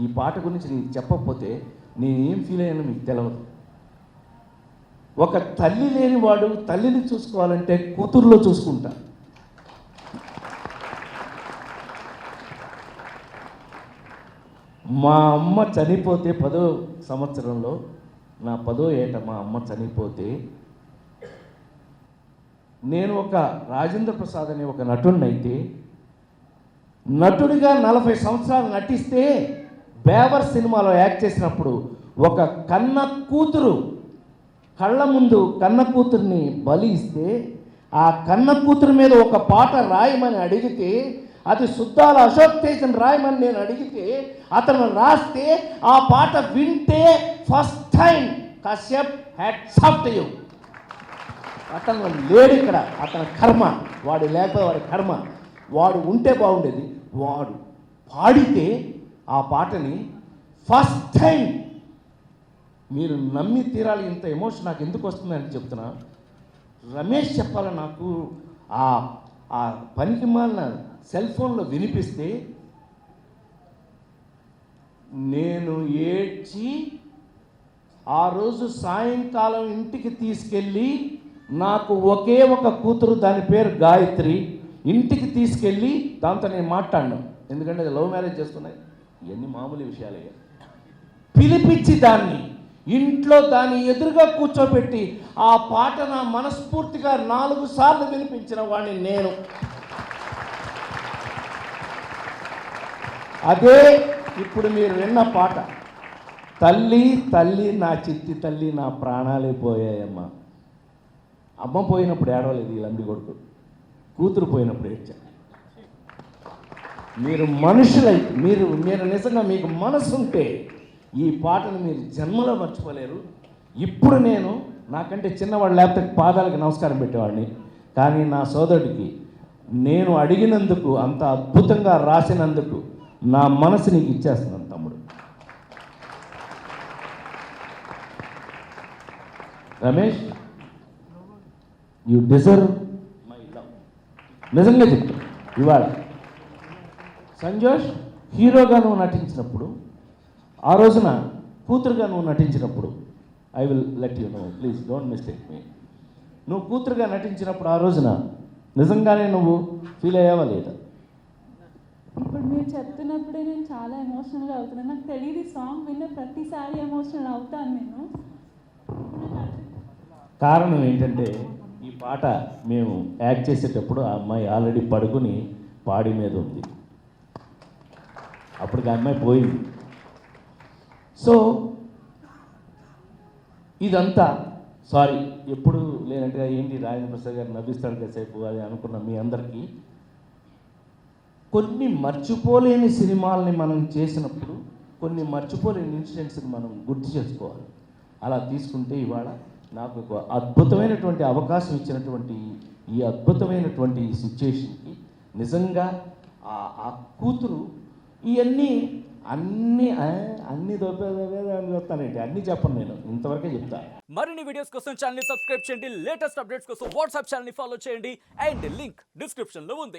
ఈ పాట గురించి నేను చెప్పకపోతే నేనేం ఫీల్ అయ్యానో మీకు తెలియదు. ఒక తల్లి లేనివాడు తల్లిని చూసుకోవాలంటే కూతురులో చూసుకుంటా. మా అమ్మ చనిపోతే 10వ సంవత్సరంలో, నా 10వ ఏట మా అమ్మ చనిపోతే, నేను ఒక రాజేంద్ర ప్రసాద్ అనే ఒక నటుడిని అయితే, నటుడిగా 40 సంవత్సరాలు నటిస్తే బేవర్ సినిమాలో యాక్ట్ చేసినప్పుడు ఒక కన్న కూతురు కళ్ళ ముందు కన్న కూతుర్ని బలి ఇస్తే, ఆ కన్న కూతురు మీద ఒక పాట రాయమని అడిగితే, అది సుద్దాల అశోక్ తేజన్ రాయమని నేను అడిగితే అతను రాస్తే ఆ పాట వింటే first time Kashyap hats off to you. అతను లేడు ఇక్కడ, అతని కర్మ, వాడు లేకపోతే వాడి కర్మ. వాడు ఉంటే బాగుండేది. వాడు పాడితే ఆ పాటని ఫస్ట్ టైం మీరు నమ్మి తీరాలి. ఇంత ఎమోషన్ నాకు ఎందుకు వస్తుందని చెప్తున్నా. రమేష్ చెప్పాలి నాకు ఆ పనికి మాలిన సెల్ ఫోన్లో వినిపిస్తే నేను ఏడ్చి ఆ రోజు సాయంకాలం ఇంటికి తీసుకెళ్ళి, నాకు ఒకే ఒక కూతురు, దాని పేరు గాయత్రి, ఇంటికి తీసుకెళ్ళి దాంతో నేను మాట్లాడినాను. ఎందుకంటే అది లవ్ మ్యారేజ్ చేసుకున్నాయి, ఇవన్నీ మామూలు విషయాలయ్యా. పిలిపించి దాన్ని ఇంట్లో దాన్ని ఎదురుగా కూర్చోబెట్టి ఆ పాట నా మనస్ఫూర్తిగా 4 సార్లు వినిపించిన వాడిని నేను. అదే ఇప్పుడు మీరు విన్న పాట. తల్లి తల్లి నా చిట్టి తల్లి, నా ప్రాణాలే పోయాయమ్మా. అమ్మ పోయినప్పుడు ఏడవలేదు ఈ లంబి కొడుకు, కూతురు పోయినప్పుడు ఏడ్చాను. మీరు మనుషులై, మీరు నిజంగా మీకు మనసు ఉంటే ఈ పాటను మీరు జన్మలో మర్చిపోలేరు. ఇప్పుడు నేను నాకంటే చిన్నవాడు లేకపోతే పాదాలకు నమస్కారం పెట్టేవాడిని, కానీ నా సోదరుడికి నేను అడిగినందుకు, అంత అద్భుతంగా రాసినందుకు నా మనసు నీకు ఇచ్చేస్తున్నాను తమ్ముడు. Ramesh, you deserve my love. నిజంగా చెప్తాను. ఇవాళ సంజోష్ హీరోగా నువ్వు నటించినప్పుడు, ఆ రోజున కూతురుగా నువ్వు నటించినప్పుడు, I will let you know, please don't mistake me. నువ్వు కూతురుగా నటించినప్పుడు ఆ రోజున నిజంగానే నువ్వు ఫీల్ అయ్యావా లేదా? ఇప్పుడు మీరు చెప్తున్నప్పుడే నేను చాలా ఎమోషనల్గా అవుతున్నాను. నాకు తెలియదు, సాంగ్ విన్న ప్రతిసారి ఎమోషనల్ అవుతాను నేను. కారణం ఏంటంటే ఈ పాట మేము యాక్ట్ చేసేటప్పుడు ఆ అమ్మాయి ఆల్రెడీ పడుకుని పాడి మీద ఉంది. అప్పటికి ఆ అమ్మాయి పోయింది. సో ఇదంతా సారీ, ఎప్పుడు లేదంటే ఏంటి రాజేంద్ర ప్రసాద్ గారు నవ్విస్తాడు కాసేపు అది అనుకున్న మీ అందరికీ, కొన్ని మర్చిపోలేని సినిమాలని మనం చేసినప్పుడు కొన్ని మర్చిపోలేని ఇన్సిడెంట్స్ని మనం గుర్తు చేసుకోవాలి. అలా తీసుకుంటే ఇవాళ నాకు ఒక అద్భుతమైనటువంటి అవకాశం ఇచ్చినటువంటి ఈ అద్భుతమైనటువంటి సిచ్యుయేషన్కి నిజంగా ఆ కూతురు ఇవన్నీ అన్ని దొరికేదని చెప్తానండి. అన్నీ చెప్పను నేను, ఇంతవరకే చెప్తా. మరిన్ని వీడియోస్ కోసం ఛానల్ ని సబ్స్క్రైబ్ చేయండి. లేటెస్ట్ అప్డేట్స్ కోసం వాట్సాప్ ఛానల్ ని ఫాలో చేయండి. అండ్ లింక్ డిస్క్రిప్షన్ లో ఉంది.